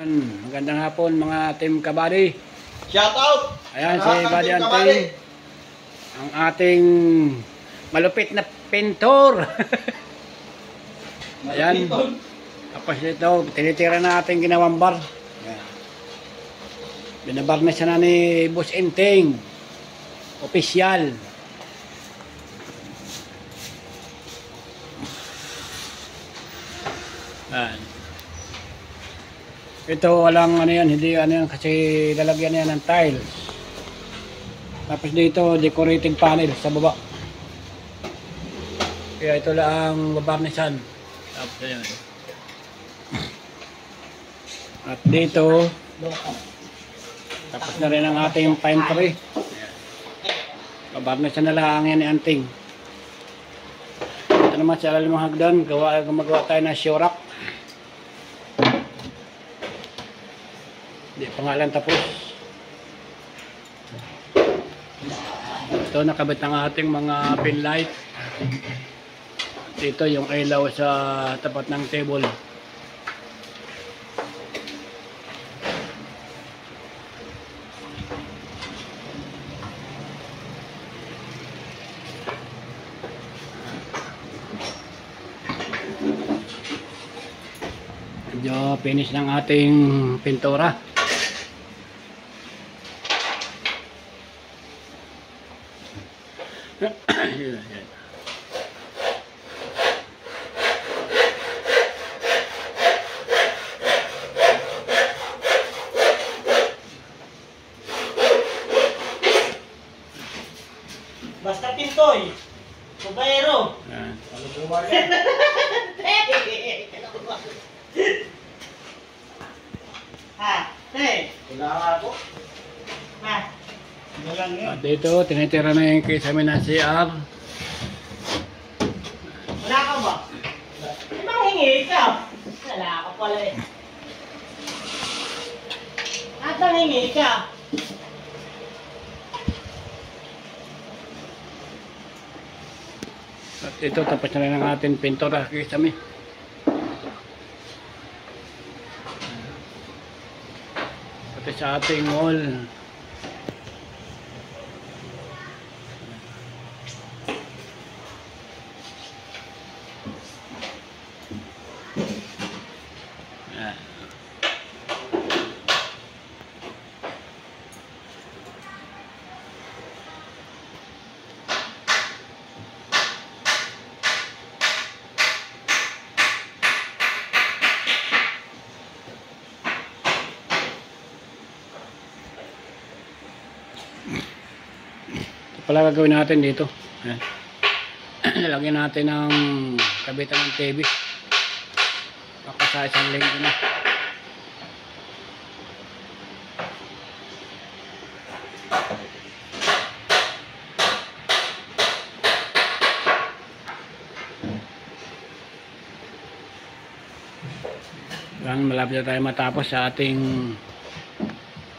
Magandang hapon mga Team Kabady. Shout out! Ayan si Buddy Anting, ang ating malupit na pintor. Ayan. Tapos ito, tinitira na ating ginawang bar. Binabar na siya na ni Boss Anting. Opisyal. Ayan. Ito walang ano yan, hindi ano yan kasi lalagyan yan ng tiles. Tapos dito decorating panel sa baba. Kaya ito lang babarnisan. Tapos yan. At dito tapos na rin ang ating pine tree. Babarnisan na lang yan ni Anting. Ito naman sa alalim ng hagdan, gumagawa tayo ng shorak. Hindi pa nga lang tapos. Ito nakabit ang ating mga pin light. Ito yung ilaw sa tapat ng table. Medyo finish ng ating pintura. Basta pintoy, kubayero. Ha, wala ako. Ha, lang yun. At dito, tinitira na yung kisame ng CR. Wala ka ba? Di ba hingi ka? Wala ka pala eh. At hingi ka? At ito, tapos na rin ang ating pintura kisame. Pati sa ating wall. Ito pala gagawin natin dito. Lalagyan natin ng kabitan ng TV. Baka sa isang linggo na. Malapit na tayo matapos sa ating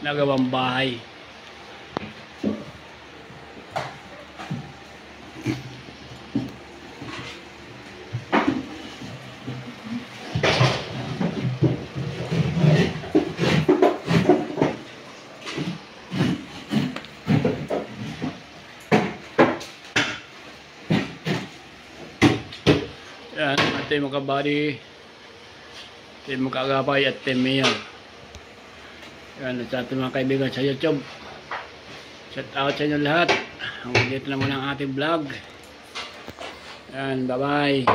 nagawang bahay. Yan, Team Kabady, Team Kagapay at Team Mayor. Yan, at sa ating mga kaibigan sa YouTube. Shout out sa inyo lahat. Hanggang dito na muna ang ating vlog. Yan, bye bye.